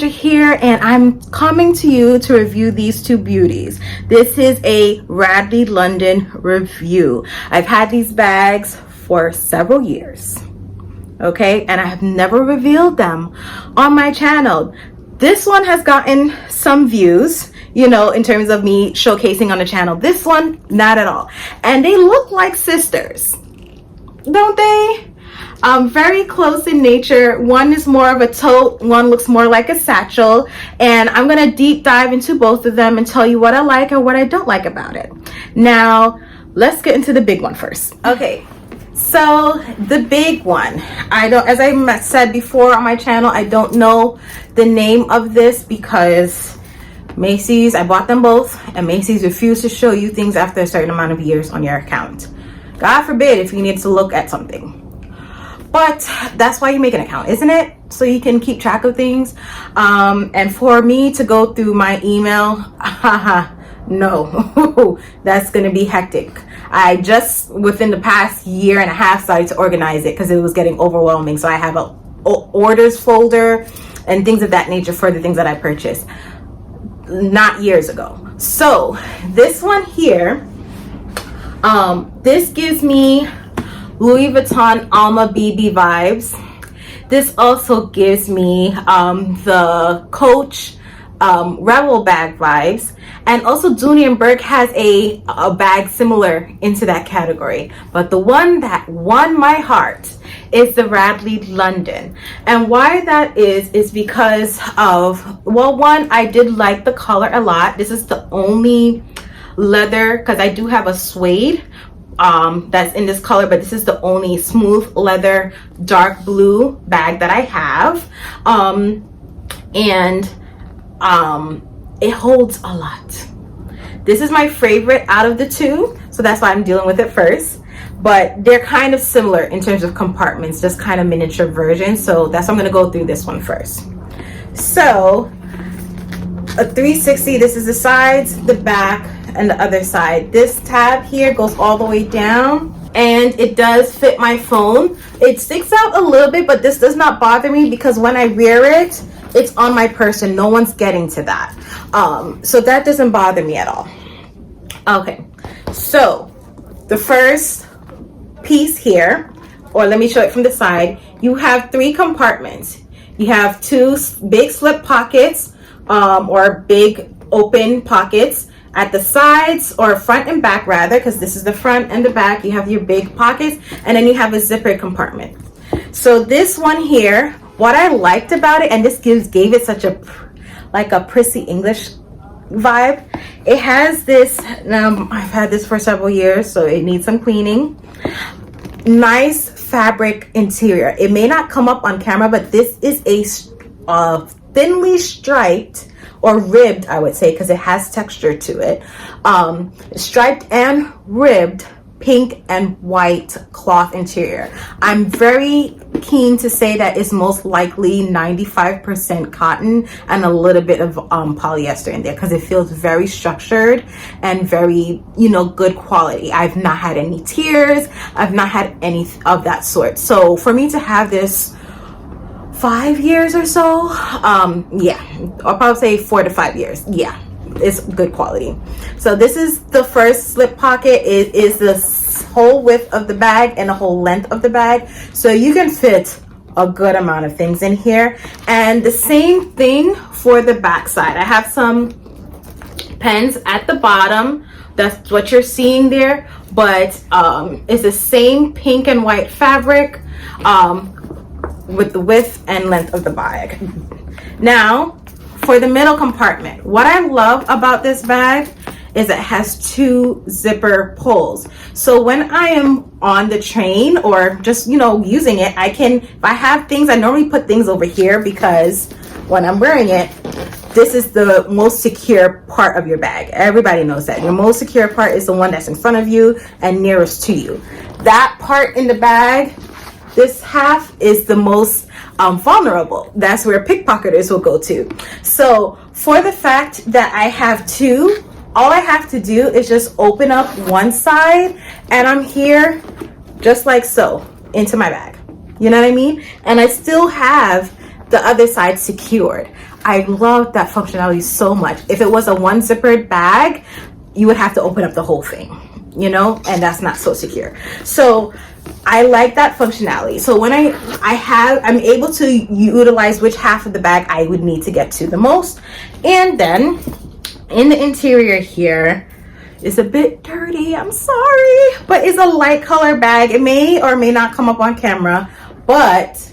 here, and I'm coming to you to review these two beauties. This is a Radley London review. I've had these bags for several years, okay, and I have never revealed them on my channel. This one has gotten some views, you know, in terms of me showcasing on the channel. This one, not at all. And they look like sisters, don't they? Very close in nature. One is more of a tote, one looks more like a satchel, and I'm gonna deep dive into both of them and tell you what I like and what I don't like about it. Now let's get into the big one first. Okay, so the big one, as I said before on my channel, I don't know the name of this because Macy's, I bought them both, and Macy's refused to show you things after a certain amount of years on your account. God forbid if you need to look at something. But that's why you make an account, isn't it? So you can keep track of things. And for me to go through my email, no, that's gonna be hectic. I just, within the past year and a half, started to organize it because it was getting overwhelming. So I have a orders folder and things of that nature for the things that I purchased, not years ago. So this one here, this gives me Louis Vuitton Alma BB vibes. This also gives me the Coach Rebel bag vibes, and also Dooney & Burke has a bag similar into that category. But the one that won my heart is the Radley London. And why that is because of, well, one, I did like the color a lot. This is the only leather, because I do have a suede that's in this color, but this is the only smooth leather dark blue bag that I have, and it holds a lot. This is my favorite out of the two, so that's why I'm dealing with it first. But they're kind of similar in terms of compartments, just kind of miniature versions, so that's why I'm going to go through this one first. So a 360, this is the sides, the back, and the other side. This tab here goes all the way down, and it does fit my phone. It sticks out a little bit, but this does not bother me because when I wear it, it's on my person. No one's getting to that. So that doesn't bother me at all. Okay, so the first piece here, or let me show it from the side, you have 3 compartments. You have 2 big slip pockets, or big open pockets at the sides, or front and back rather, because this is the front and the back. You have your big pockets, and then you have a zipper compartment. So this one here, what I liked about it, and this gave it such a like a prissy English vibe, it has this, I've had this for several years, so it needs some cleaning. Nice fabric interior. It may not come up on camera, but this is a thinly striped, or ribbed, I would say, because it has texture to it, striped and ribbed pink and white cloth interior. I'm very keen to say that it's most likely 95% cotton and a little bit of polyester in there, because it feels very structured and very, you know, good quality. I've not had any tears, I've not had any of that sort. So for me to have this 5 years or so, yeah, I'll probably say 4 to 5 years. Yeah, it's good quality. So this is the first slip pocket. It is the whole width of the bag and the whole length of the bag, so you can fit a good amount of things in here. And the same thing for the back side. I have some pens at the bottom. That's what you're seeing there, but it's the same pink and white fabric, with the width and length of the bag. Now for the middle compartment, what I love about this bag is it has 2 zipper pulls. So when I am on the train or just, you know, using it, I can, if I have things, I normally put things over here because when I'm wearing it, this is the most secure part of your bag. Everybody knows that. Your most secure part is the one that's in front of you and nearest to you. That part in the bag, this half, is the most vulnerable. That's where pickpocketers will go to. So for the fact that I have 2, all I have to do is just open up one side and I'm here just like so into my bag. You know what I mean? And I still have the other side secured. I love that functionality so much. If it was a one zippered bag, you would have to open up the whole thing, you know, and that's not so secure. So I like that functionality. So when I'm able to utilize which half of the bag I would need to get to the most. And then in the interior here, it's a bit dirty, I'm sorry, but it's a light color bag. It may or may not come up on camera, but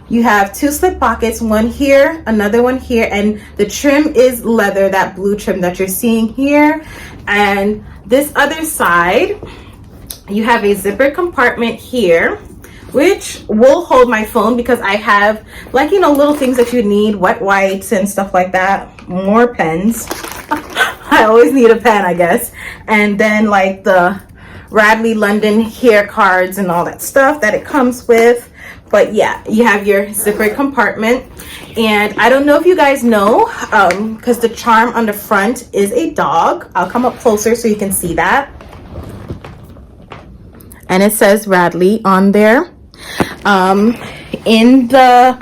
you have two slip pockets, one here, another one here, and the trim is leather, that blue trim that you're seeing here. And this other side, you have a zipper compartment here, which will hold my phone, because I have, like, you know, little things that you need, wet wipes and stuff like that, more pens. I always need a pen, I guess. And then like the Radley London hair cards and all that stuff that it comes with. But yeah, you have your zipper compartment. And I don't know if you guys know, because the charm on the front is a dog. I'll come up closer so you can see that. And it says Radley on there. In the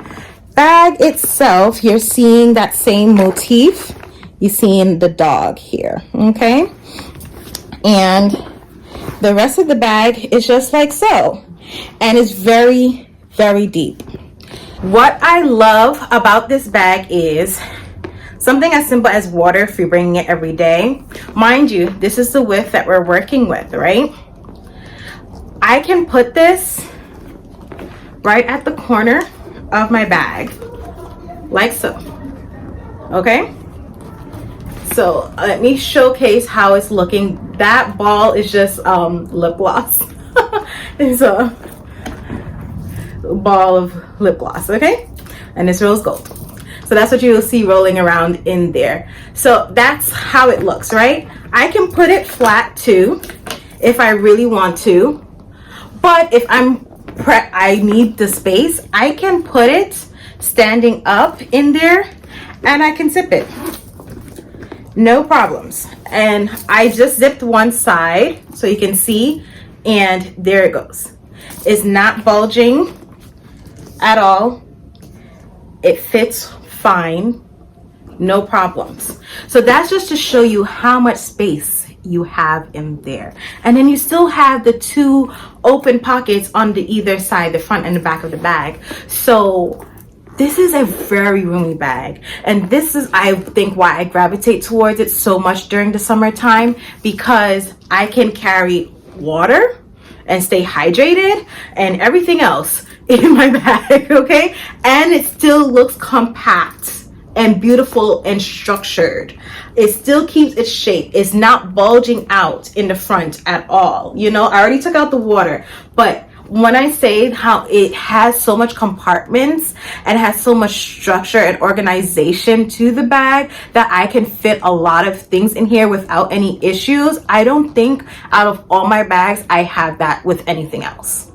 bag itself, you're seeing that same motif. You're seeing the dog here, okay? And the rest of the bag is just like so. And it's very, very deep. What I love about this bag is something as simple as water if you're bringing it every day. Mind you, this is the width that we're working with, right? I can put this right at the corner of my bag, like so, okay? So let me showcase how it's looking. That ball is just lip gloss. It's a ball of lip gloss, okay? And it's rose gold. So that's what you will see rolling around in there. So that's how it looks, right? I can put it flat too if I really want to. But if I need the space, I can put it standing up in there and I can zip it. No problems. And I just zipped one side so you can see, and there it goes. It's not bulging at all. It fits fine, no problems. So that's just to show you how much space you have in there. And then you still have the two open pockets on the either side, the front and the back of the bag. So this is a very roomy bag, and this is, I think, why I gravitate towards it so much during the summertime, because I can carry water and stay hydrated and everything else in my bag, okay? And it still looks compact and beautiful and structured. It still keeps its shape. It's not bulging out in the front at all. You know, I already took out the water, but when I say how it has so much compartments and has so much structure and organization to the bag that I can fit a lot of things in here without any issues, I don't think out of all my bags I have that with anything else.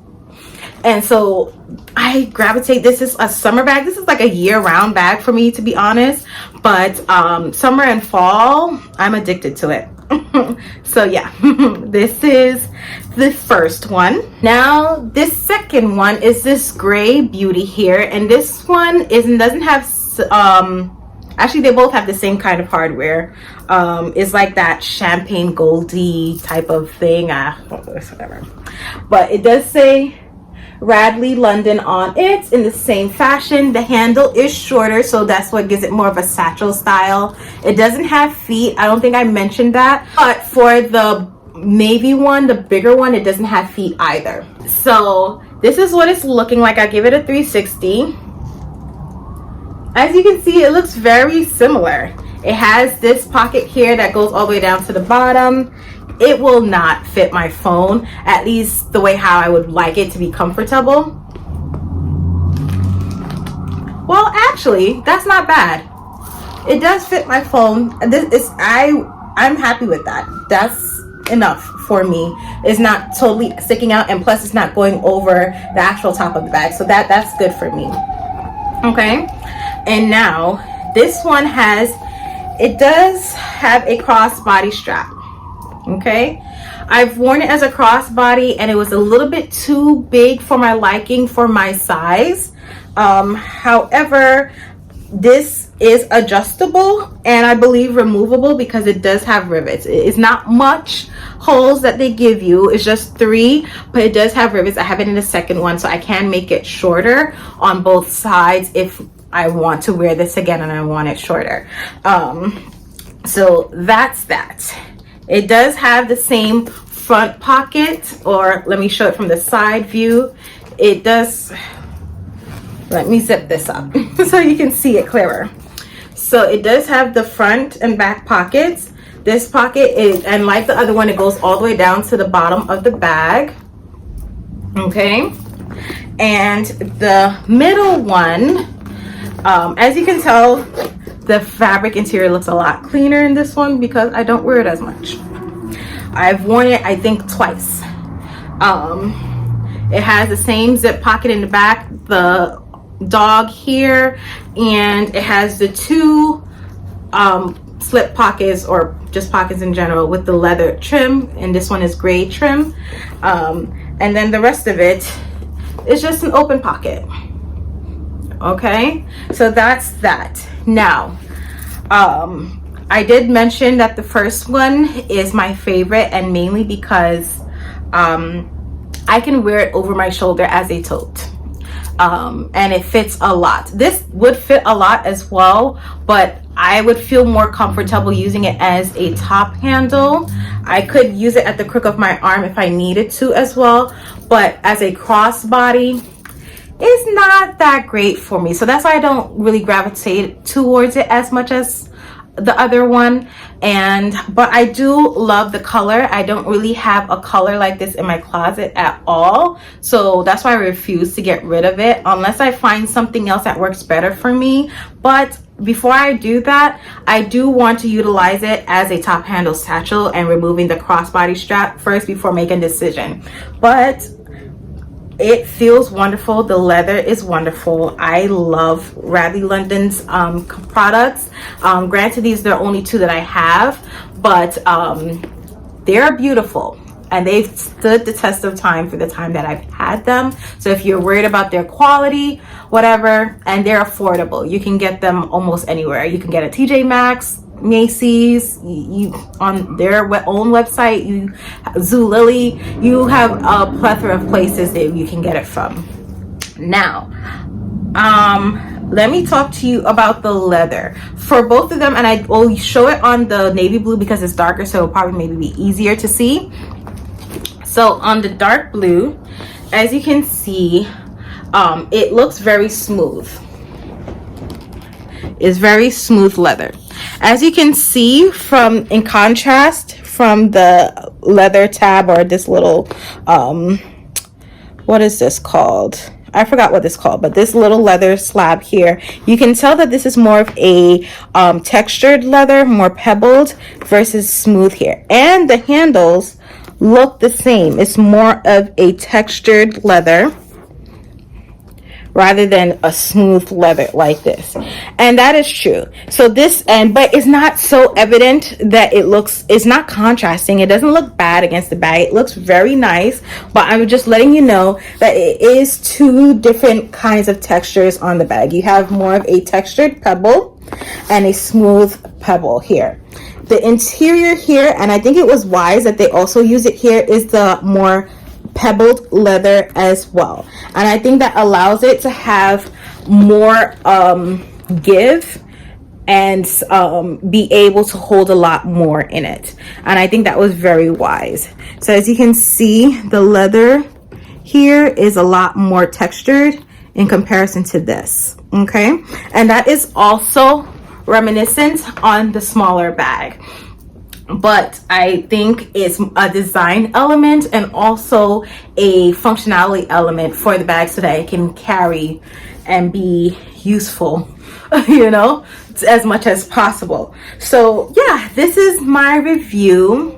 And so I gravitate. This is a summer bag. This is like a year-round bag for me, to be honest, but summer and fall, I'm addicted to it. So yeah, this is the first one. Now this second one is this gray beauty here, and this one doesn't have actually they both have the same kind of hardware. It's like that champagne goldy type of thing, whatever, but it does say Radley London on it in the same fashion. The handle is shorter, so that's what gives it more of a satchel style. It doesn't have feet. I don't think I mentioned that, but for the navy one, the bigger one, it doesn't have feet either. So this is what it's looking like. I give it a 360. As you can see, it looks very similar. It has this pocket here that goes all the way down to the bottom. It will not fit my phone, at least the way how I would like it to be comfortable. Well, actually, that's not bad. It does fit my phone. I'm happy with that. That's enough for me. It's not totally sticking out, and plus it's not going over the actual top of the bag. So that's good for me. Okay. And now this one does have a crossbody strap. Okay, I've worn it as a crossbody and it was a little bit too big for my liking for my size. However, this is adjustable and I believe removable because it does have rivets. It's not much holes that they give you, it's just 3, but it does have rivets. I have it in the second one, so I can make it shorter on both sides if I want to wear this again and I want it shorter. So that's that. It does have the same front pocket, or let me show it from the side view. It does. Let me zip this up so you can see it clearer. So it does have the front and back pockets. This pocket is, and like the other one, it goes all the way down to the bottom of the bag. Okay. And the middle one, as you can tell, the fabric interior looks a lot cleaner in this one because I don't wear it as much. I've worn it, I think, twice. It has the same zip pocket in the back, the dog here, and it has the 2 slip pockets, or just pockets in general, with the leather trim, and this one is gray trim. And then the rest of it is just an open pocket. Okay, so that's that. Now, I did mention that the first one is my favorite, and mainly because I can wear it over my shoulder as a tote. And it fits a lot. This would fit a lot as well, but I would feel more comfortable using it as a top handle. I could use it at the crook of my arm if I needed to as well, but as a crossbody, it's not that great for me. So that's why I don't really gravitate towards it as much as the other one. But I do love the color. I don't really have a color like this in my closet at all, so that's why I refuse to get rid of it unless I find something else that works better for me. But before I do that, I do want to utilize it as a top handle satchel and removing the crossbody strap first before making a decision. But it feels wonderful. The leather is wonderful. I love Radley London's products. Granted, these are the only 2 that I have, but they're beautiful and they've stood the test of time for the time that I've had them. So if you're worried about their quality, whatever, and they're affordable, you can get them almost anywhere. You can get a TJ Maxx, Macy's, you on their own website, you Zulily, you have a plethora of places that you can get it from. Now, let me talk to you about the leather for both of them, and I will show it on the navy blue because it's darker, so it'll probably maybe be easier to see. So on the dark blue, as you can see, it looks very smooth. It's very smooth leather. As you can see, from in contrast from the leather tab, or this little what is this called? I forgot what this called, but this little leather slab here, you can tell that this is more of a textured leather, more pebbled versus smooth here. And the handles look the same. It's more of a textured leather rather than a smooth leather like this, and that is true. So this, but it's not so evident that it's not contrasting. It doesn't look bad against the bag. It looks very nice, but I'm just letting you know that it is 2 different kinds of textures on the bag. You have more of a textured pebble and a smooth pebble here. The interior here, and I think it was wise that they also use it here, is the more pebbled leather as well, and I think that allows it to have more give and be able to hold a lot more in it, and I think that was very wise. So as you can see, the leather here is a lot more textured in comparison to this. Okay, and that is also reminiscent on the smaller bag, but I think it's a design element and also a functionality element for the bag so that it can carry and be useful, you know, as much as possible. So yeah, this is my review.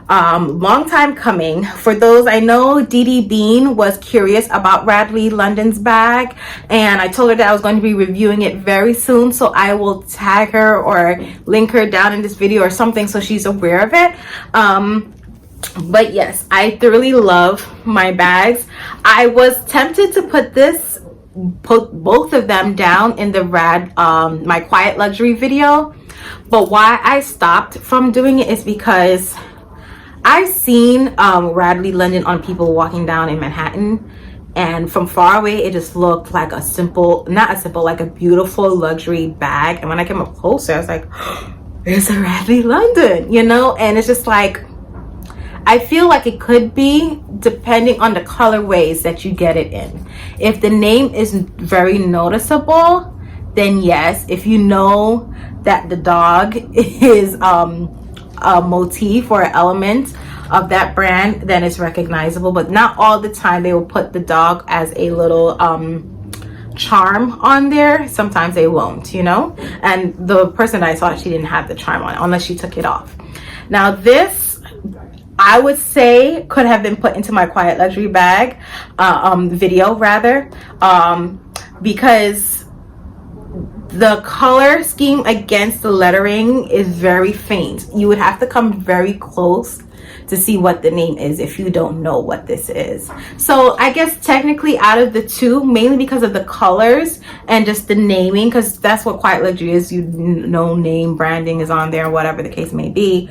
Long time coming. For those, I know Dee Dee Bean was curious about Radley London's bag, and I told her that I was going to be reviewing it very soon, so I will tag her or link her down in this video or something so she's aware of it. But yes, I thoroughly love my bags. I was tempted to put this put both of them down in the my quiet luxury video. But why I stopped from doing it is because I've seen Radley London on people walking down in Manhattan, and from far away it just looked like a simple, not a simple, like a beautiful luxury bag. And when I came up closer, I was like, oh, there's a Radley London, you know. And it's just like, I feel like it could be, depending on the colorways that you get it in. If the name is very noticeable, then yes. If you know that the dog is a motif or an element of that brand, then it's recognizable. But not all the time they will put the dog as a little charm on there. Sometimes they won't, you know. And the person that I saw, she didn't have the charm on unless she took it off. Now this, I would say, could have been put into my quiet luxury bag video rather, because the color scheme against the lettering is very faint. You would have to come very close to see what the name is if you don't know what this is. So I guess technically out of the two, mainly because of the colors and just the naming, because that's what quiet luxury is, you know, name branding is on there, whatever the case may be.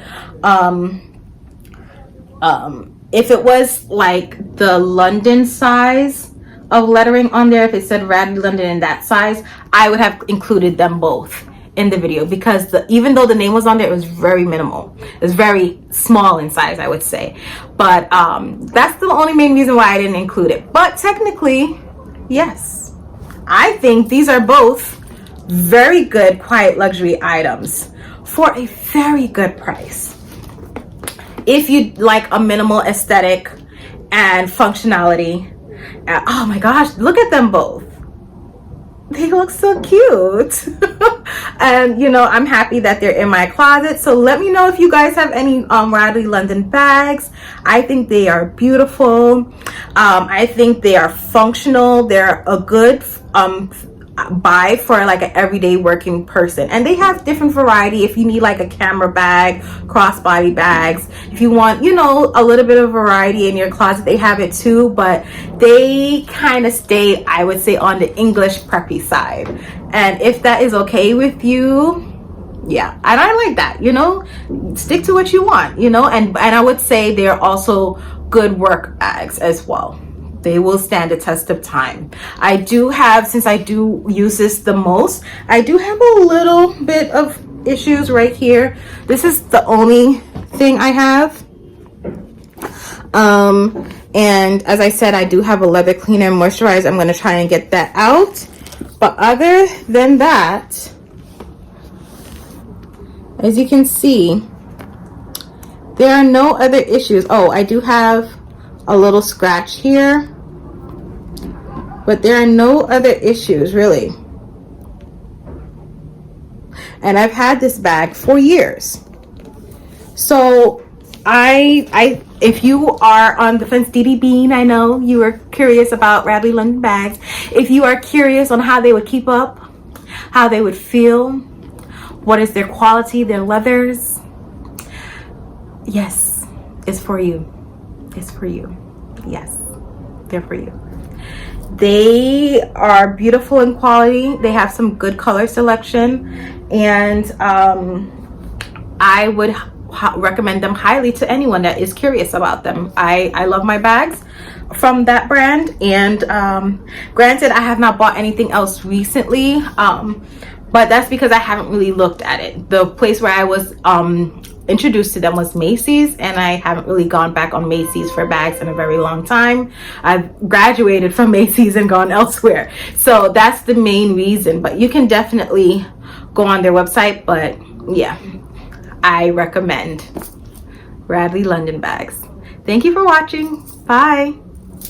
If it was like the London size of lettering on there, if it said Radley London in that size, I would have included them both in the video, because even though the name was on there, it was very minimal. It was very small in size, I would say. But that's the only main reason why I didn't include it. But technically, yes, I think these are both very good quiet luxury items for a very good price. If you like a minimal aesthetic and functionality. Oh my gosh, look at them both. They look so cute. And you know, I'm happy that they're in my closet. So let me know if you guys have any Radley London bags. I think they are beautiful. I think they are functional. They're a good buy for like an everyday working person, and they have different variety. If you need like a camera bag, crossbody bags, if you want, you know, a little bit of variety in your closet, they have it too. But they kind of stay, I would say, on the English preppy side. And if that is okay with you, yeah, and I like that, you know, stick to what you want, you know. And I would say they're also good work bags as well. They will stand the test of time. I do have, since I do use this the most, I do have a little bit of issues right here. This is the only thing I have. And as I said, I do have a leather cleaner and moisturizer. I'm going to try and get that out. But other than that, as you can see, there are no other issues. Oh, I do have a little scratch here, but there are no other issues really. And I've had this bag for years. So if you are on the fence, Dee Dee Bean, I know you are curious about Radley London bags. If you are curious on how they would keep up, how they would feel, what is their quality, their leathers, yes, it's for you. It's for you. Yes, they're for you. They are beautiful in quality. They have some good color selection, and I would recommend them highly to anyone that is curious about them. I love my bags from that brand, and granted, I have not bought anything else recently, but that's because I haven't really looked at it. The place where I was introduced to them was Macy's, and I haven't really gone back on Macy's for bags in a very long time. I've graduated from Macy's and gone elsewhere, so that's the main reason. But you can definitely go on their website. But yeah, I recommend Radley London bags. Thank you for watching. Bye.